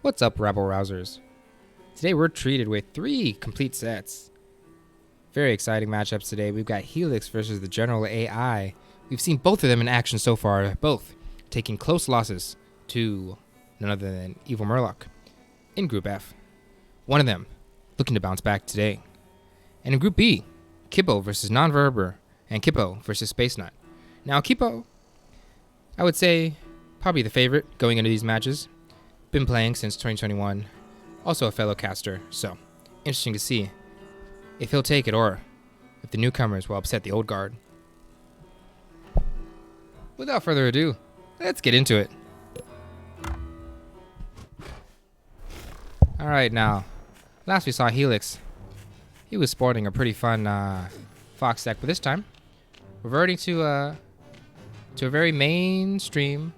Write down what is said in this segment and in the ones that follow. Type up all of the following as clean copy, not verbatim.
What's up, rabble rousers? Today we're treated with 3 complete sets. Very exciting matchups today. We've got Hyilix versus the GeneralAI. We've seen both of them in action so far, both taking close losses to none other than Evil Murloc in Group F. One of them looking to bounce back today. And in Group B, Kipo Vs Nounverber and Kipo Vs Spacenut. Now Kipo, I would say, probably the favorite going into these matches. Been playing since 2021, also a fellow caster, so interesting to see if he'll take it or if the newcomers will upset the old guard. Without further ado, let's get into it. Alright, now, last we saw Hyilix, he was sporting a pretty fun Fox deck, but this time, reverting to a very mainstream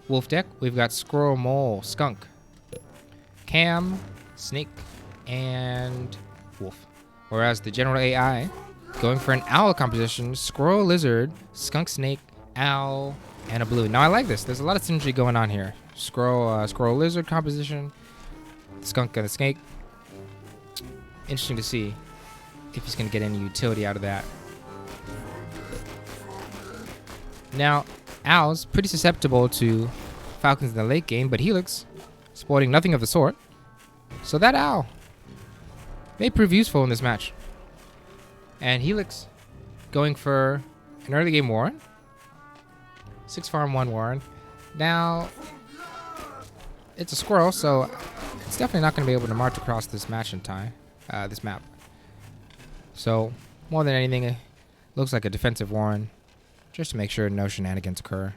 Wolf deck. We've got Squirrel, Mole, Skunk, Cam, Snake, and Wolf. Whereas the GeneralAI going for an Owl composition: Squirrel, Lizard, Skunk, Snake, Owl, and a Blue. Now I like this. There's a lot of synergy going on here. Squirrel, Lizard composition, Skunk and the Snake. Interesting to see if he's going to get any utility out of that. Now, Owl's pretty susceptible to Falcons in the late game, but Hyilix sporting nothing of the sort. So that Owl may prove useful in this match. And Hyilix going for an early game Warren. 6 farm 1 Warren. Now, it's a squirrel, so it's definitely not going to be able to march across this match in time. This map. So, more than anything, it looks like a defensive Warren, just to make sure no shenanigans occur.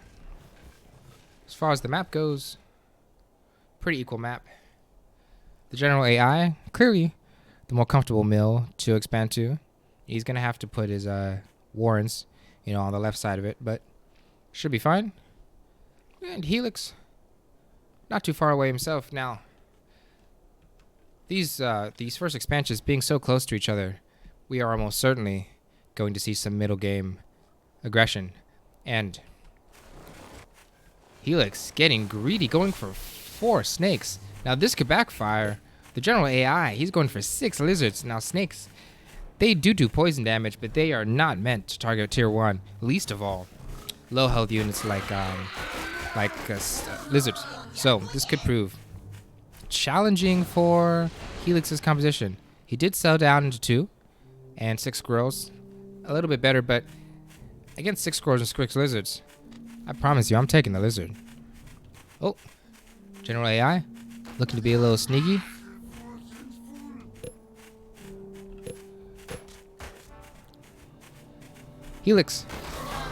As far as the map goes, pretty equal map. The GeneralAI, clearly the more comfortable mill to expand to. He's going to have to put his Warrens, on the left side of it, but should be fine. And Hyilix, not too far away himself. Now, these first expansions being so close to each other, we are almost certainly going to see some middle game aggression. And Hyilix getting greedy, going for 4 snakes. Now this could backfire. The GeneralAI, he's going for 6 lizards. Now snakes, they do poison damage, but they are not meant to target tier 1. Least of all, low health units like lizards. So this could prove challenging for Hyilix's composition. He did sell down into 2 and 6 squirrels. A little bit better, but against 6 squirrels and 6 lizards, I promise you, I'm taking the lizard. Oh, GeneralAI looking to be a little sneaky. Hyilix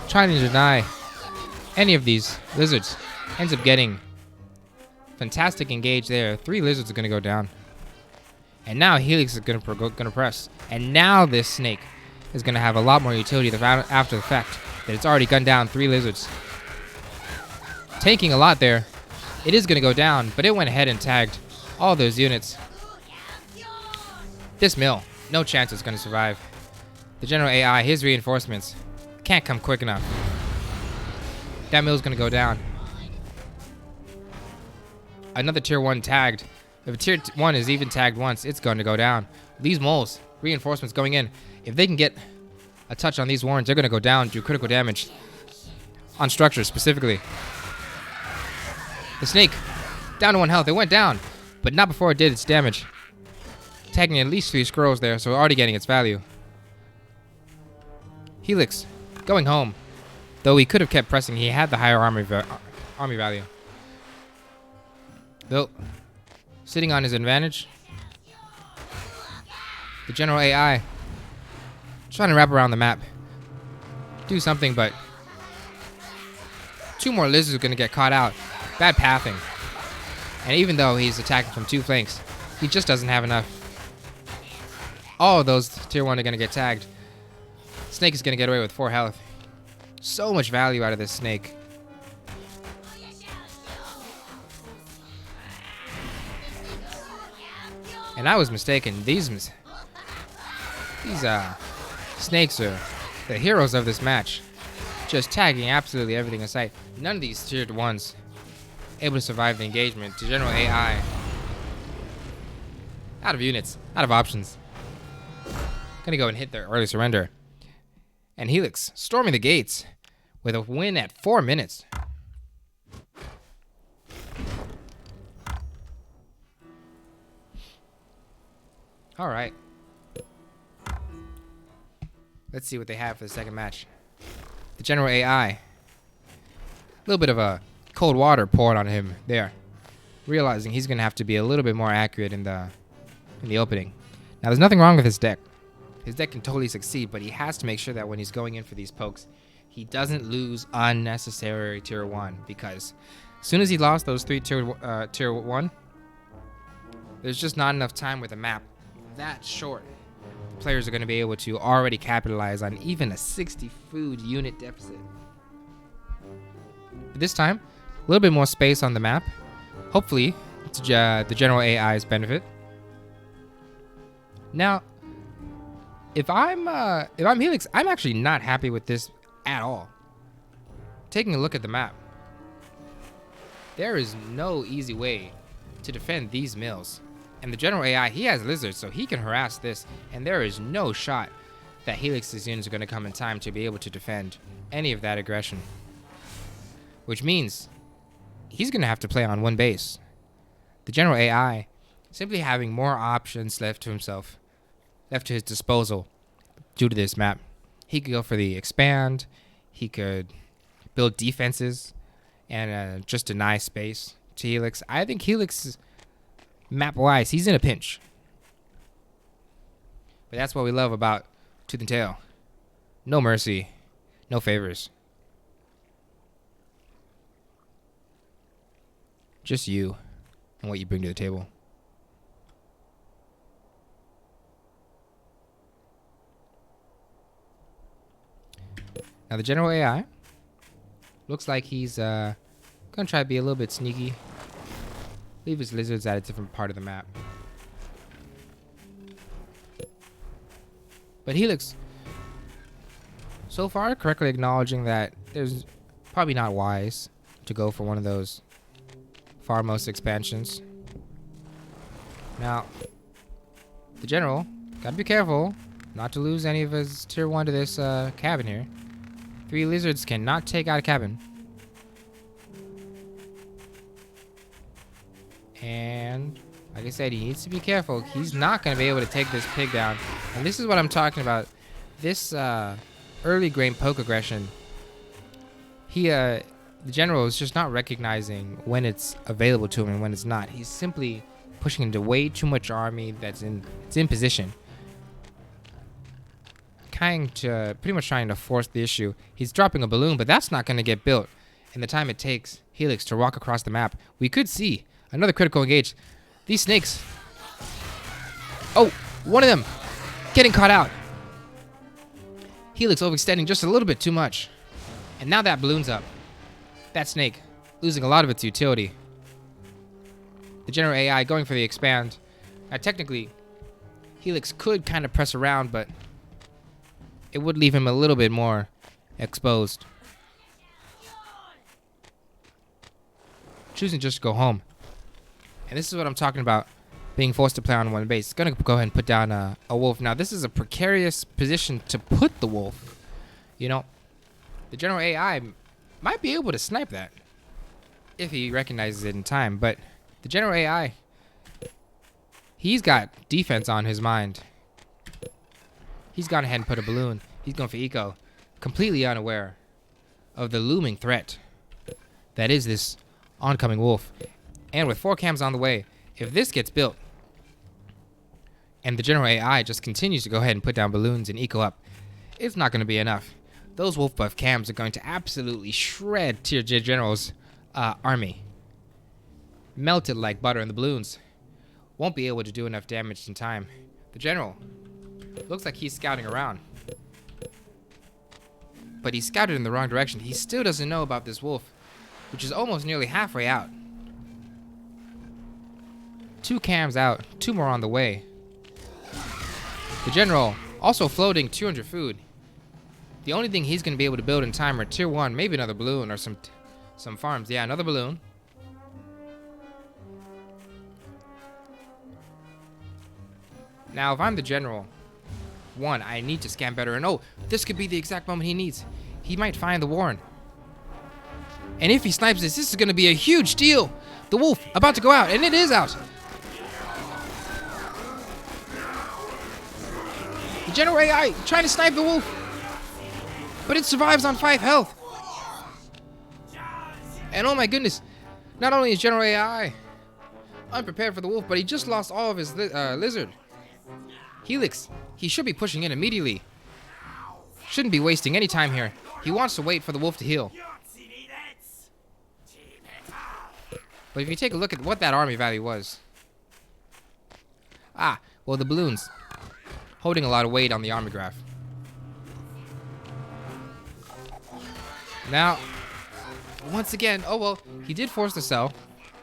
trying to deny any of these lizards. Ends up getting fantastic engage there. 3 lizards are going to go down. And now Hyilix is going to press. And now this snake is going to have a lot more utility after the fact that it's already gunned down 3 lizards. Taking a lot there. It is going to go down, but it went ahead and tagged all those units. This mill, no chance it's going to survive. The GeneralAI, his reinforcements can't come quick enough. That mill's going to go down. Another tier 1 tagged. If a tier 1 is even tagged once, it's going to go down. These moles, reinforcements going in. If they can get a touch on these Warrens, they're going to go down, do critical damage on structures specifically. The snake, down to 1 health. It went down, but not before it did its damage. Tagging at least 3 squirrels there, so already getting its value. Hyilix going home. Though he could have kept pressing, he had the higher army value. Though, sitting on his advantage, the GeneralAI trying to wrap around the map. Do something, but 2 more lizards are going to get caught out. Bad pathing. And even though he's attacking from 2 flanks, he just doesn't have enough. All of those tier 1 are going to get tagged. Snake is going to get away with 4 health. So much value out of this snake. And I was mistaken. These snakes are the heroes of this match. Just tagging absolutely everything in sight. None of these tiered 1s able to survive the engagement. TheGeneralAI out of units, out of options. Gonna go and hit their early surrender. And Hyilix storming the gates with a win at 4 minutes. All right. Let's see what they have for the second match. TheGeneralAI. A little bit of a cold water poured on him there, realizing he's going to have to be a little bit more accurate in the opening. Now, there's nothing wrong with his deck. His deck can totally succeed, but he has to make sure that when he's going in for these pokes, he doesn't lose unnecessary tier 1, because as soon as he lost those 3 tier 1, there's just not enough time with a map that short. Players are going to be able to already capitalize on even a 60 food unit deficit. But this time, a little bit more space on the map. Hopefully, to the TheGeneralAI's benefit. Now, if I'm Hyilix, I'm actually not happy with this at all. Taking a look at the map, there is no easy way to defend these mills. And the TheGeneralAI, he has lizards, so he can harass this, and there is no shot that Hyilix's units are going to come in time to be able to defend any of that aggression. Which means he's going to have to play on one base. The TheGeneralAI simply having more options left to himself, left to his disposal due to this map. He could go for the expand, he could build defenses, and just deny space to Hyilix. I think Hyilix, map-wise, he's in a pinch. But that's what we love about Tooth and Tail. No mercy, no favors. Just you and what you bring to the table. Now the TheGeneralAI looks like he's gonna try to be a little bit sneaky. Leave his lizards at a different part of the map. But Hyilix, so far, correctly acknowledging that there's probably not wise to go for one of those farmost expansions. Now, the general, gotta be careful not to lose any of his tier 1 to this cabin here. 3 lizards cannot take out a cabin. And like I said, he needs to be careful. He's not going to be able to take this pig down. And this is what I'm talking about. This early game poke aggression. The general is just not recognizing when it's available to him and when it's not. He's simply pushing into way too much army it's in position. Pretty much trying to force the issue. He's dropping a balloon, but that's not going to get built in the time it takes Hyilix to walk across the map. We could see another critical engage. These snakes. Oh, one of them getting caught out. Hyilix overextending just a little bit too much. And now that balloon's up. That snake losing a lot of its utility. The TheGeneralAI going for the expand. Technically, Hyilix could kind of press around, but it would leave him a little bit more exposed. Choosing just to go home. And this is what I'm talking about, being forced to play on one base. Gonna go ahead and put down a wolf. Now, this is a precarious position to put the wolf. You know, the TheGeneralAI might be able to snipe that if he recognizes it in time. But the TheGeneralAI, he's got defense on his mind. He's gone ahead and put a balloon. He's going for eco, completely unaware of the looming threat that is this oncoming wolf. And with 4 cams on the way, if this gets built and the TheGeneralAI just continues to go ahead and put down balloons and eco up, it's not going to be enough. Those wolf buff cams are going to absolutely shred Tier J General's army. Melt it like butter in the balloons. Won't be able to do enough damage in time. The general looks like he's scouting around. But he scouted in the wrong direction. He still doesn't know about this wolf, which is almost nearly halfway out. 2 cams out, 2 more on the way. The general also floating 200 food. The only thing he's going to be able to build in time are tier 1, maybe another balloon or some farms. Yeah, another balloon. Now, if I'm the general, one, I need to scan better. And oh, this could be the exact moment he needs. He might find the Warren. And if he snipes this is going to be a huge deal. The wolf about to go out, and it is out. The general AI trying to snipe the wolf. But it survives on 5 health. And oh my goodness, not only is general AI unprepared for the wolf, but he just lost all of his lizard. Hyilix, he should be pushing in immediately. Shouldn't be wasting any time here. He wants to wait for the wolf to heal. But if you take a look at what that army value was. Ah, well, the balloons. Holding a lot of weight on the army graph. Now, once again, oh well, he did force the sell.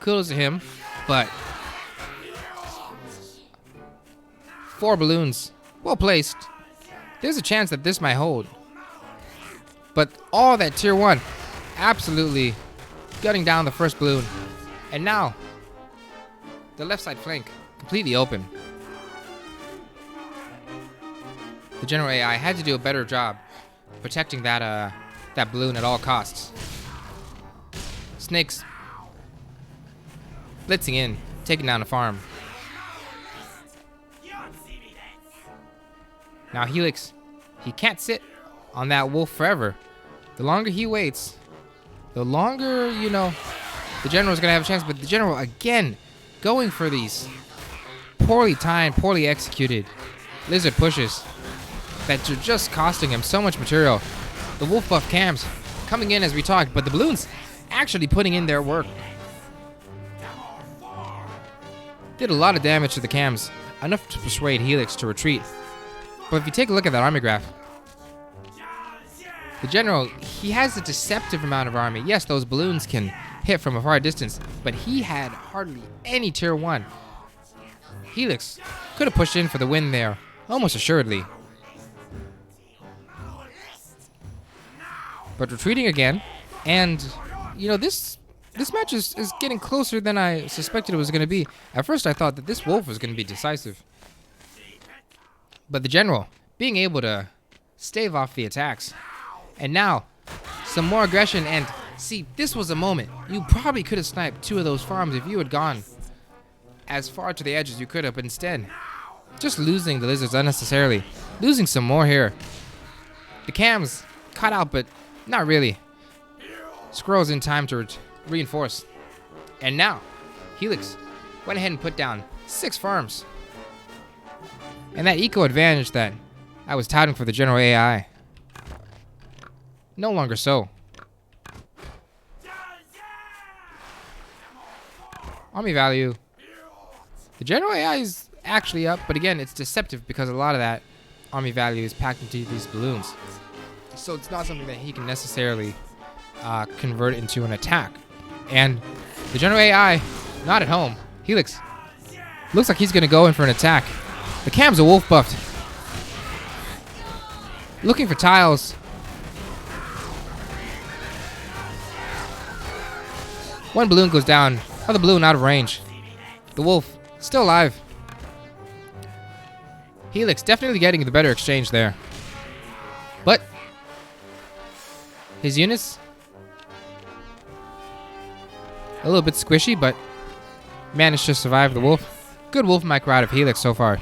Kudos to him, but 4 balloons, well placed. There's a chance that this might hold. But all that tier 1, absolutely gutting down the first balloon. And now, the left side flank, completely open. The general AI had to do a better job protecting that balloon at all costs. Snakes blitzing in, taking down a farm. Now Hyilix, he can't sit on that wolf forever. The longer he waits, the longer, you know, the general's gonna have a chance. But the general, again, going for these poorly timed, poorly executed lizard pushes that are just costing him so much material. The wolf buff cams coming in as we talked, but the balloons actually putting in their work. Did a lot of damage to the cams, enough to persuade Hyilix to retreat. But if you take a look at that army graph, the general, he has a deceptive amount of army. Yes, those balloons can hit from a far distance, but he had hardly any tier 1. Hyilix could have pushed in for the win there, almost assuredly. But retreating again, and you know, this match is getting closer than I suspected it was going to be. At first I thought that this wolf was going to be decisive. But the general, being able to stave off the attacks. And now, some more aggression, and see, this was a moment. You probably could have sniped 2 of those farms if you had gone as far to the edge as you could have, but instead, just losing the lizards unnecessarily. Losing some more here. The cams caught out, but not really. Squirrels in time to reinforce. And now, Hyilix went ahead and put down 6 farms. And that eco advantage that I was touting for the general AI, no longer so. Army value. The general AI is actually up, but again, it's deceptive because a lot of that army value is packed into these balloons. So it's not something that he can necessarily convert into an attack. And the general AI, not at home. Hyilix looks like he's going to go in for an attack. The cam's a wolf buffed. Looking for tiles. One balloon goes down. Other balloon out of range. The wolf still alive. Hyilix definitely getting the better exchange there. But his units a little bit squishy, but managed to survive the wolf. Good wolf micro out of Hyilix so far.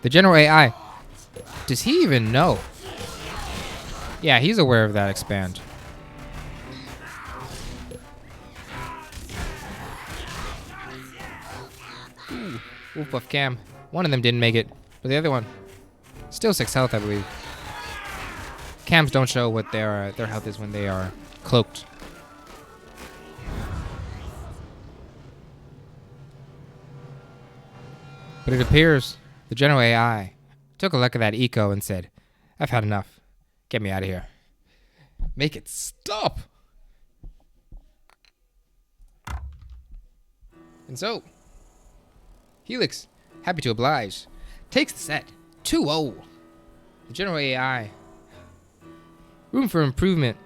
The general AI, does he even know? Yeah, he's aware of that expand. Ooh, wolf buff cam. One of them didn't make it, but the other one still 6 health, I believe. Cams don't show what their health is when they are cloaked. But it appears the general AI took a look at that eco and said, I've had enough. Get me out of here. Make it stop. And so, Hyilix, happy to oblige, takes the set 2-0. The general AI, room for improvement.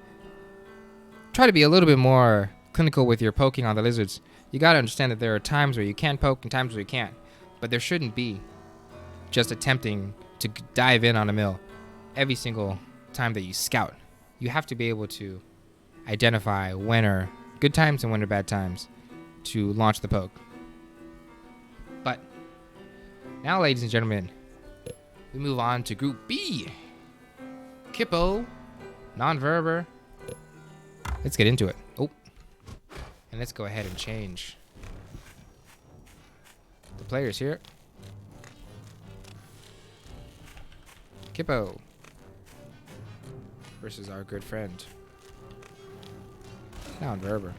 Try to be a little bit more clinical with your poking on the lizards. You gotta understand that there are times where you can poke and times where you can't. but there shouldn't be just attempting to dive in on a mill every single time that you scout. You have to be able to identify when are good times and when are bad times to launch the poke. But now, ladies and gentlemen, we move on to Group B. Kipo, Nounverber. Let's get into it. Oh, and let's go ahead and change the players here. Kipo versus our good friend Nounverber.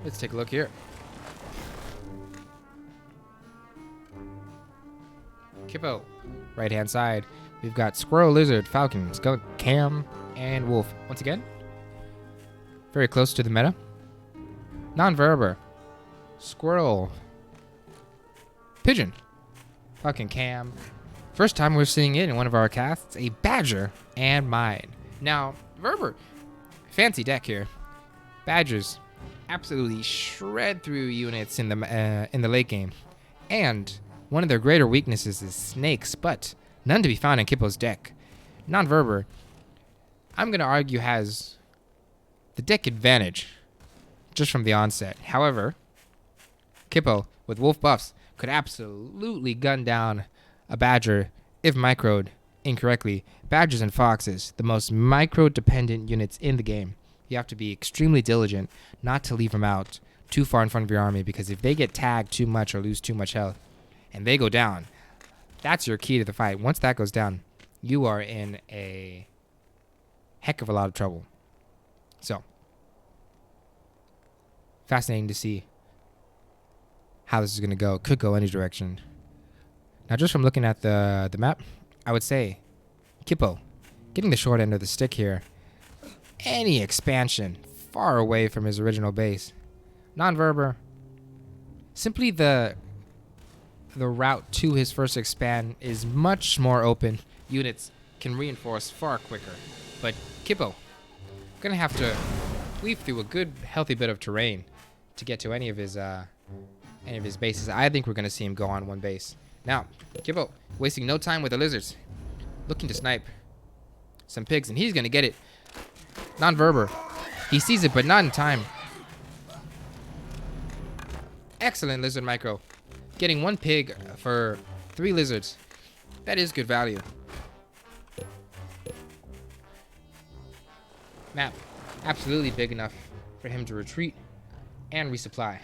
Let's take a look here. Kipo, right hand side. We've got Squirrel, Lizard, Falcon, Skunk, Cam, and Wolf. Once again, very close to the meta. Nounverber, Squirrel, Pigeon, Falcon, Cam. First time we're seeing it in one of our casts, a Badger and Mine. Now, Verber, fancy deck here. Badgers absolutely shred through units in the late game, and one of their greater weaknesses is snakes, but none to be found in Kipo's deck. Nounverber, I'm gonna argue, has the deck advantage just from the onset. However, Kipo with wolf buffs could absolutely gun down a badger if microed incorrectly. Badgers and foxes, the most micro-dependent units in the game. You have to be extremely diligent not to leave them out too far in front of your army, because if they get tagged too much or lose too much health and they go down, that's your key to the fight. Once that goes down, you are in a heck of a lot of trouble. So, fascinating to see how this is going to go. Could go any direction. Now, just from looking at the map, I would say Kipo getting the short end of the stick here. Any expansion far away from his original base. Nounverber, simply the route to his first expand is much more open. Units can reinforce far quicker. But Kipo gonna have to weave through a good, healthy bit of terrain to get to any of his bases. I think we're gonna see him go on one base. Now, Kipo wasting no time with the lizards, looking to snipe some pigs, and he's gonna get it. Nounverber, he sees it, but not in time. Excellent lizard micro. Getting one pig for 3 lizards. That is good value. Map absolutely big enough for him to retreat and resupply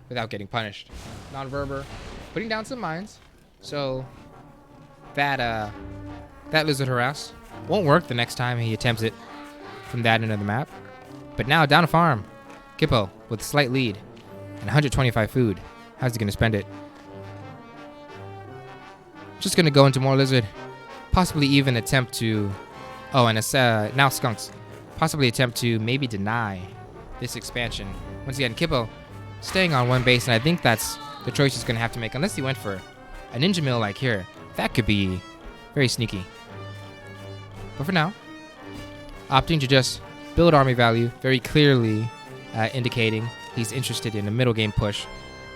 without getting punished. Nounverber putting down some mines, so that lizard harass won't work the next time he attempts it from that end of the map. But now down a farm. Kipo with a slight lead and 125 food. How's he gonna spend it? Just gonna go into more lizard, possibly even attempt to, and now skunks, possibly attempt to maybe deny this expansion. Once again, Kipo staying on one base, and I think that's the choice he's gonna have to make, unless he went for a ninja mill like here. That could be very sneaky. But for now, opting to just build army value, very clearly indicating he's interested in a middle game push,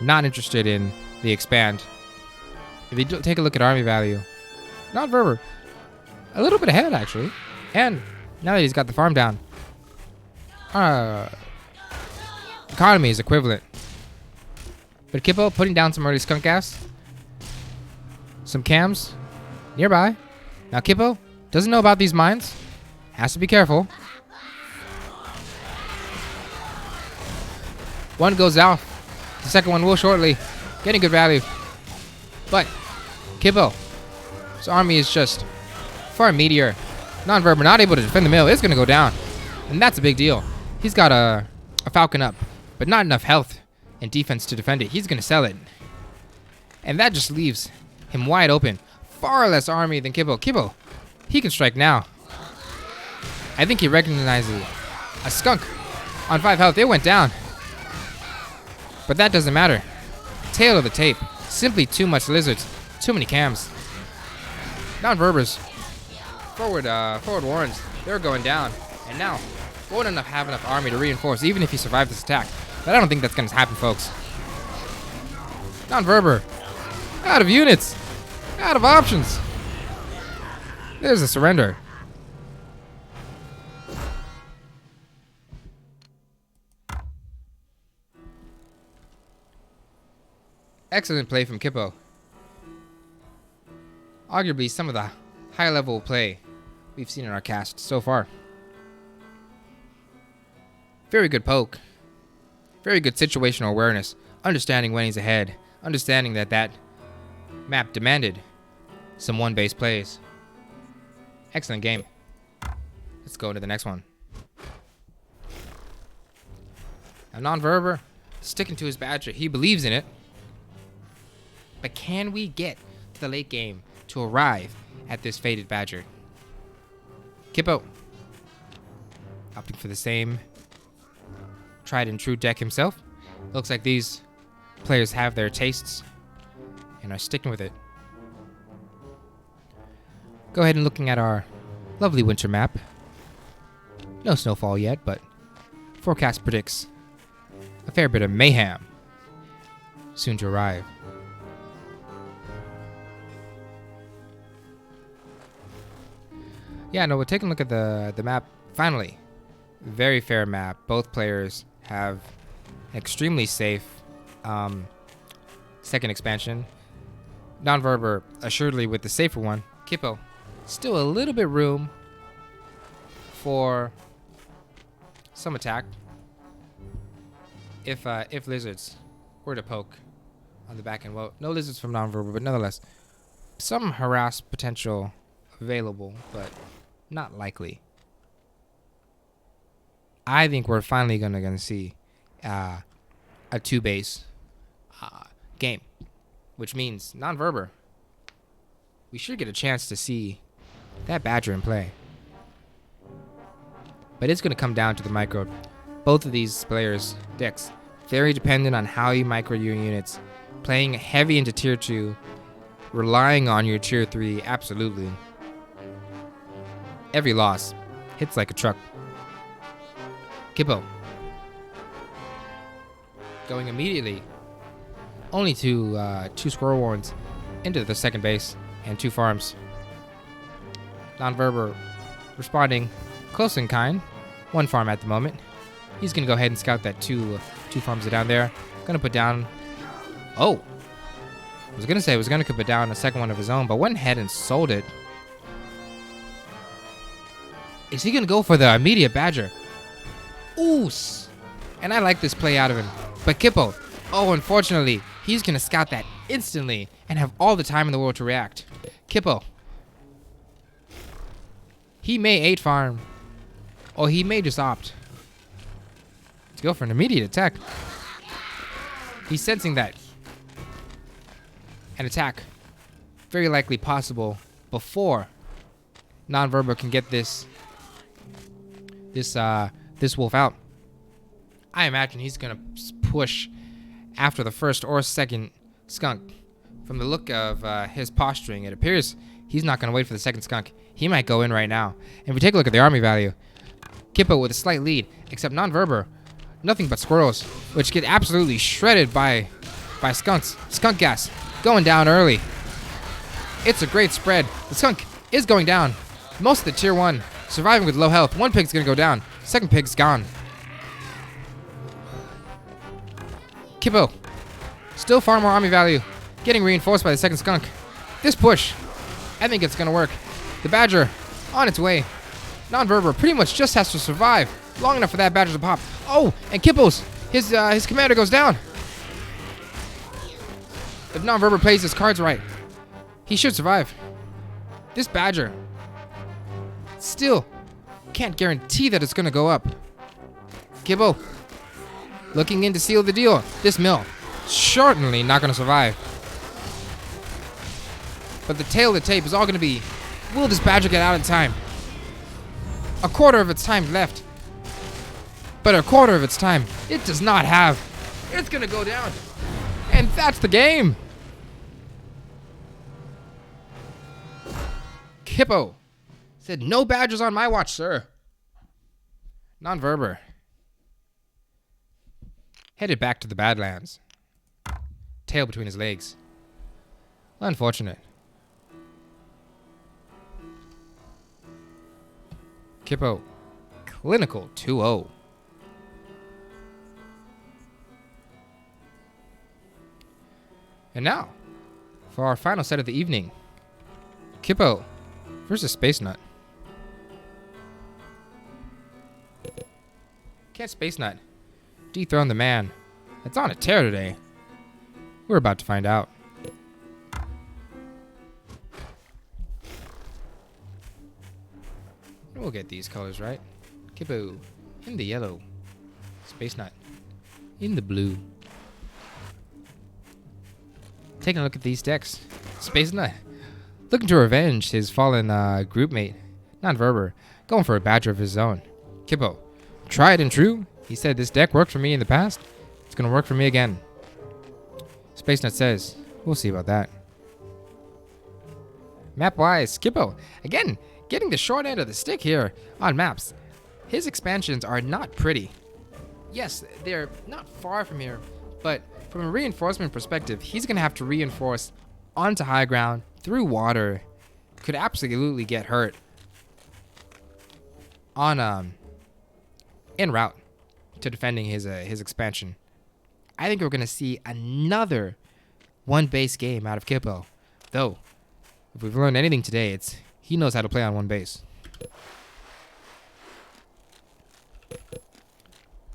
not interested in the expand. If you take a look at army value, Nounverber a little bit ahead actually, and now that he's got the farm down, economy is equivalent. But Kipo putting down some early skunk gas, some cams nearby. Now Kipo doesn't know about these mines, has to be careful. One goes out, the second one will shortly, getting good value. But Kipo's army is just far meatier. Nounverber not able to defend the mill. It's gonna go down, and that's a big deal. He's got a falcon up, but not enough health and defense to defend it. He's gonna sell it, and that just leaves him wide open. Far less army than Kipo. Kipo, he can strike now. I think he recognizes a skunk on 5 health. It went down, but that doesn't matter. Tail of the tape. Simply too much lizards, too many cams. Nounverber's forward warns. They're going down. And now, won't have enough army to reinforce, even if he survives this attack. But I don't think that's going to happen, folks. Nounverber, out of units, out of options. There's a surrender. Excellent play from Kipo. Arguably some of the high-level play we've seen in our cast so far. Very good poke. Very good situational awareness. Understanding when he's ahead. Understanding that that map demanded some one-base plays. Excellent game. Let's go to the next one. Now Nounverber sticking to his Badger. He believes in it. But can we get to the late game to arrive at this faded Badger? Kipo opting for the same tried and true deck himself. Looks like these players have their tastes and are sticking with it. Go ahead and looking at our lovely winter map. No snowfall yet, but forecast predicts a fair bit of mayhem soon to arrive. Yeah, no, we're taking a look at the map. Finally, very fair map. Both players have extremely safe second expansion. Nounverber assuredly with the safer one. Kipo, still a little bit room for some attack if lizards were to poke on the back end. Well, no lizards from Nounverber, but nonetheless, some harass potential available, but not likely. I think we're finally gonna see a 2-base game, which means Nounverber, we should get a chance to see that Badger in play. But it's gonna come down to the micro. Both of these players' decks very dependent on how you micro your units. Playing heavy into tier 2, relying on your tier 3, absolutely. Every loss hits like a truck. Kipo going immediately only to 2 squirrel warns into the second base and 2 farms. Nounverber responding close in kind. 1 farm at the moment. He's gonna go ahead and scout that 2 farms down there. Gonna put down. Oh, I was gonna say put down a second one of his own, but went ahead and sold it. Is he gonna go for the immediate Badger? Ooh, and I like this play out of him. But Kipo, oh, unfortunately, he's gonna scout that instantly and have all the time in the world to react. Kipo, he may 8 farm, or he may just opt to go for an immediate attack. He's sensing that an attack very likely possible before Nounverber can get this wolf out. I imagine he's gonna push after the first or second skunk. From the look of his posturing, it appears he's not gonna wait for the second skunk. He might go in right now. And if we take a look at the army value, Kipo with a slight lead, except Nounverber, nothing but squirrels, which get absolutely shredded by skunks. Skunk gas going down early. It's a great spread. The skunk is going down. Most of the tier 1 surviving with low health. 1 pig's gonna go down. Second pig's gone. Kipo, still far more army value. Getting reinforced by the second skunk. This push, I think it's gonna work. The Badger, on its way. Nounverber pretty much just has to survive long enough for that Badger to pop. Oh, and Kipo's, his commander goes down. If Nounverber plays his cards right, he should survive. This Badger still can't guarantee that it's gonna go up. Kipo looking in to seal the deal. This mill certainly not gonna survive. But the tail of the tape is all gonna be, will this Badger get out in time? A quarter of its time left. But a quarter of its time it does not have. It's gonna go down. And that's the game. Kipo said, no badgers on my watch, sir. Nounverber headed back to the Badlands, tail between his legs. Unfortunate. Kipo, clinical 2-0. And now, for our final set of the evening, Kipo versus Spacenut. Can Spacenut dethrone the man that's on a tear today? We're about to find out. We'll get these colors right. Kipo in the yellow. Spacenut in the blue. Taking a look at these decks. Spacenut looking to revenge his fallen groupmate, Nounverber, going for a badger of his own. Kipo, tried and true. He said this deck worked for me in the past. It's going to work for me again. Spacenut says, we'll see about that. Map-wise, Kipo, again, getting the short end of the stick here on maps. His expansions are not pretty. Yes, they're not far from here, but from a reinforcement perspective, he's going to have to reinforce onto high ground, through water. Could absolutely get hurt on en route to defending his expansion. I think we're going to see another one base game out of Kipo. Though, if we've learned anything today, it's he knows how to play on one base.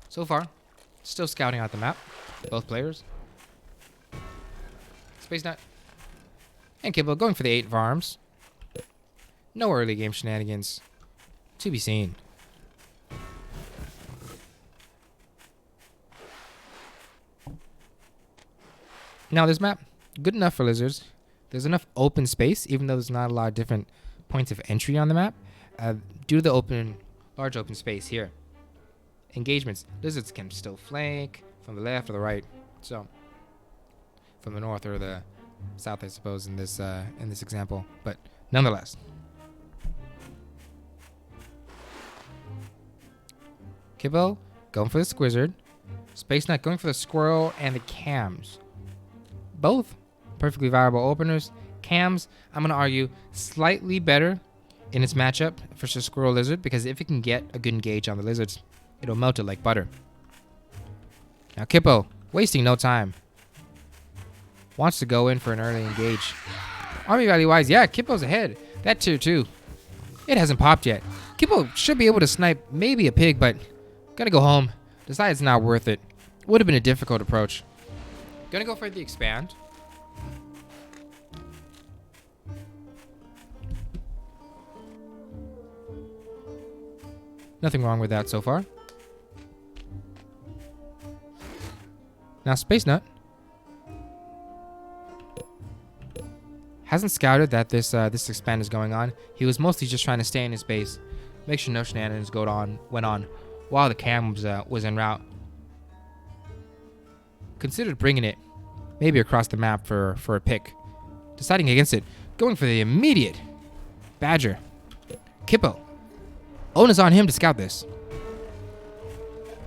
So far, still scouting out the map, both players. Spacenut and Kipo going for the 8 of arms. No early game shenanigans to be seen. Now this map, good enough for lizards. There's enough open space, even though there's not a lot of different points of entry on the map. Due to the large open space here. Engagements, lizards can still flank from the left or the right. So, from the north or the south, I suppose, in this example. But nonetheless. Kipo going for the Squizzard. Spacenut going for the Squirrel and the Cams. Both perfectly viable openers. Cams, I'm going to argue, slightly better in its matchup versus Squirrel Lizard, because if it can get a good engage on the lizards, it'll melt it like butter. Now Kipo, wasting no time, wants to go in for an early engage. Army value wise, yeah, Kipo's ahead. That tier 2, it hasn't popped yet. Kipo should be able to snipe maybe a pig, but gonna go home. Decides it's not worth it. Would have been a difficult approach. Gonna go for the expand. Nothing wrong with that so far. Now Spacenut hasn't scouted that this expand is going on. He was mostly just trying to stay in his base, make sure no shenanigans went on while the cam was en route. Considered bringing it maybe across the map for a pick. Deciding against it, going for the immediate badger. Kipo, onus on him to scout this.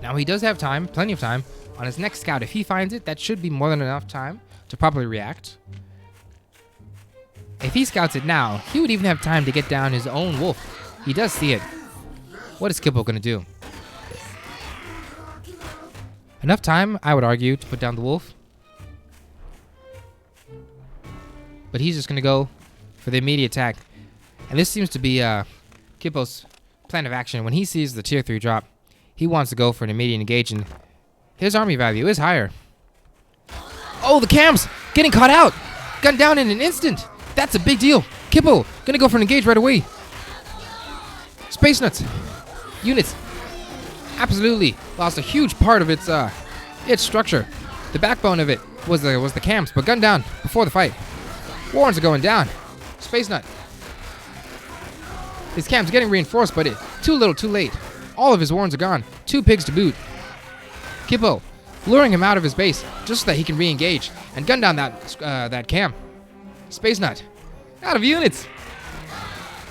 Now he does have time, plenty of time, on his next scout. If he finds it, that should be more than enough time to properly react. If he scouts it now, he would even have time to get down his own wolf. He does see it. What is Kipo going to do? Enough time, I would argue, to put down the wolf. But he's just going to go for the immediate attack. And this seems to be Kipo's plan of action. When he sees the tier 3 drop, he wants to go for an immediate engage, and his army value is higher. Oh, the cams getting caught out. Gunned down in an instant. That's a big deal. Kipo going to go for an engage right away. Spacenuts units absolutely lost a huge part of its structure. The backbone of it was the cams, but gunned down before the fight. Warrens are going down. Spacenut. His cam's getting reinforced, but too little, too late. All of his warrens are gone. 2 pigs to boot. Kipo luring him out of his base just so that he can re-engage and gun down that cam. Spacenut out of units.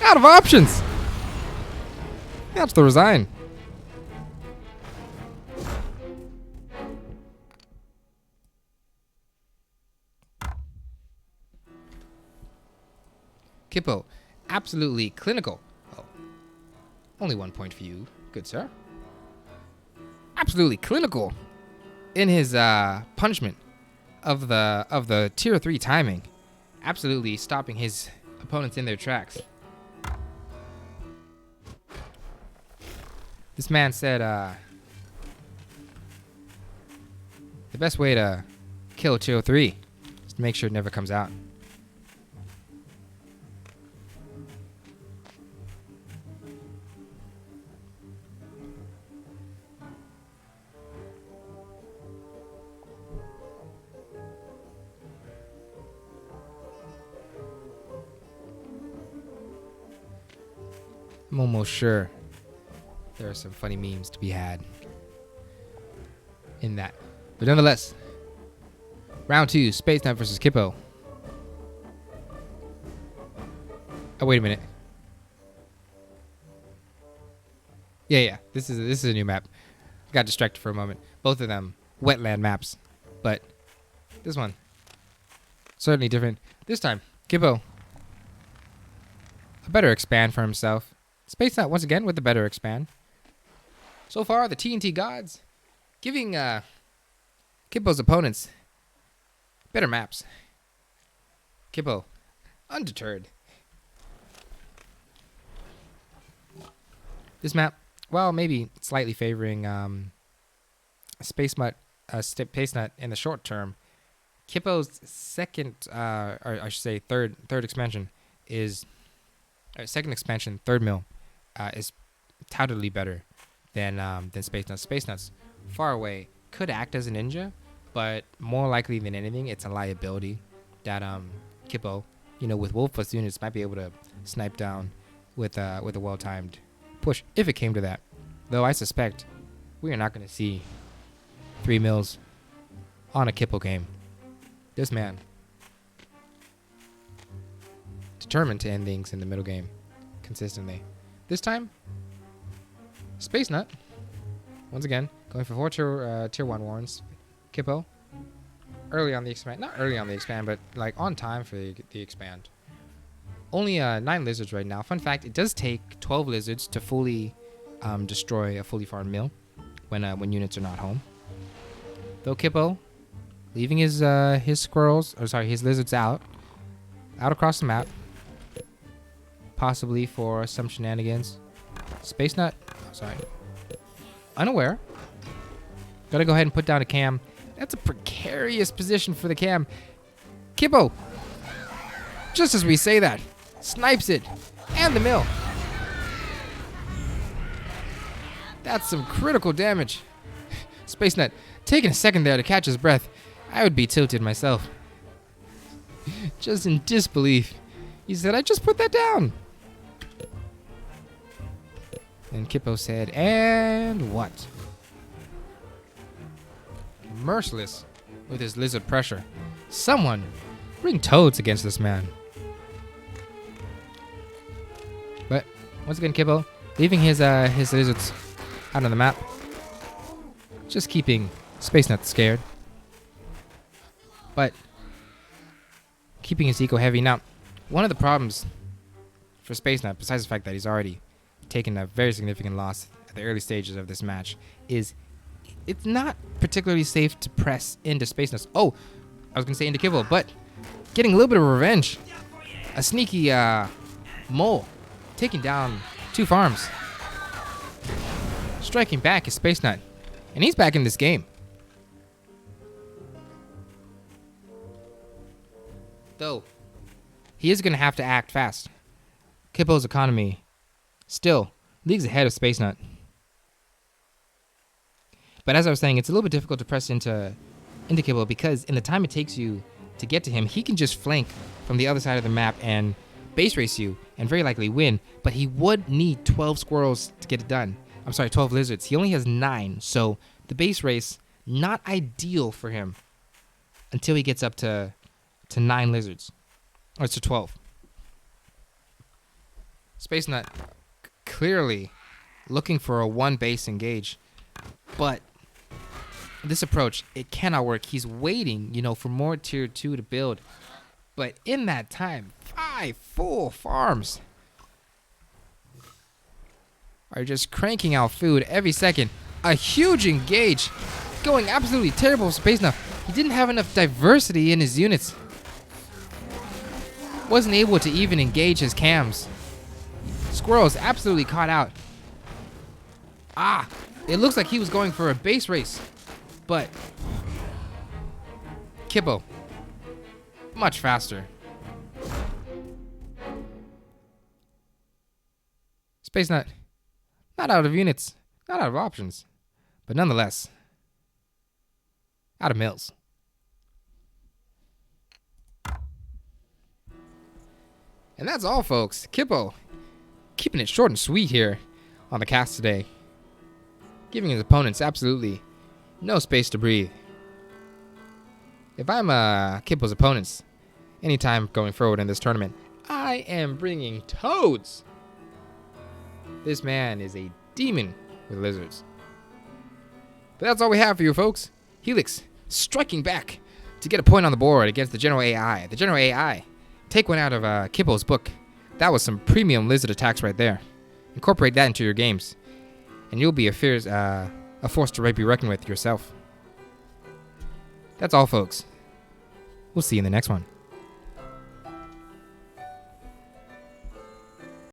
Out of options. You have to resign. Kipo, absolutely clinical. Oh, only 1 point for you, good sir. Absolutely clinical in his punishment of the tier 3 timing. Absolutely stopping his opponents in their tracks. This man said the best way to kill tier 3 is to make sure it never comes out. I'm almost sure there are some funny memes to be had in that. But nonetheless, round 2, Spacenut versus Kipo. Oh, wait a minute. Yeah. This is a new map. Got distracted for a moment. Both of them wetland maps, but this one certainly different. This time, Kipo a better expand for himself. Spacenut once again with the better expand. So far, the TNT gods giving Kipo's opponents better maps. Kipo undeterred. This map, well, maybe slightly favoring Spacenut in the short term. Kipo's second, or I should say third expansion is second expansion, third mill, is toutedly better than Spacenut. Spacenut's far away, could act as a ninja, but more likely than anything, it's a liability that Kipo, with Wolf Plus units, might be able to snipe down with a well-timed push if it came to that. Though I suspect we are not going to see 3 mills on a Kipo game. This man determined to end things in the middle game consistently. This time, Spacenut once again going for 4 tier 1 warrants. Kipo early on the expand, not early on the expand, but like on time for the expand. Only 9 lizards right now. Fun fact: it does take 12 lizards to fully destroy a fully farmed mill when units are not home. Though Kipo leaving his lizards out across the map, possibly for some shenanigans. Spacenut, unaware. Gotta go ahead and put down a cam. That's a precarious position for the cam. Kipo, just as we say that, snipes it and the mill. That's some critical damage. Spacenut taking a second there to catch his breath. I would be tilted myself. Just in disbelief. He said, I just put that down. And Kipo said, and what? Merciless with his lizard pressure. Someone bring toads against this man. But once again, Kipo leaving his lizards out on the map. Just keeping Spacenut scared. But keeping his eco heavy. Now, one of the problems for Spacenut, besides the fact that he's already taken a very significant loss at the early stages of this match, is it's not particularly safe to press into Spacenut. Oh, I was going to say into Kipo, but getting a little bit of revenge. A sneaky mole taking down 2 farms. Striking back is Spacenut. And he's back in this game. Though, he is going to have to act fast. Kipo's economy still leagues ahead of Spacenut. But as I was saying, it's a little bit difficult to press into Kipo because in the time it takes you to get to him, he can just flank from the other side of the map and base race you and very likely win. But he would need 12 squirrels to get it done. I'm sorry, 12 lizards. He only has 9, so the base race, not ideal for him until he gets up to 9 lizards. Or to 12. Spacenut clearly looking for a one base engage. But this approach, it cannot work. He's waiting, for more tier 2 to build. But in that time, 5 full farms are just cranking out food every second. A huge engage. Going absolutely terrible for Spacenut. He didn't have enough diversity in his units. Wasn't able to even engage his cams. Squirrel's absolutely caught out. It looks like he was going for a base race. But Kipo, much faster. Spacenut, not out of units, not out of options, but nonetheless, out of mills. And that's all, folks. Kipo, keeping it short and sweet here on the cast today. Giving his opponents absolutely no space to breathe. If I'm Kipo's opponents, anytime going forward in this tournament, I am bringing toads. This man is a demon with lizards. But that's all we have for you, folks. Hyilix striking back to get a point on the board against the General AI. The General AI, take one out of Kipo's book. That was some premium lizard attacks right there. Incorporate that into your games, and you'll be a force to be reckoned with yourself. That's all, folks. We'll see you in the next one.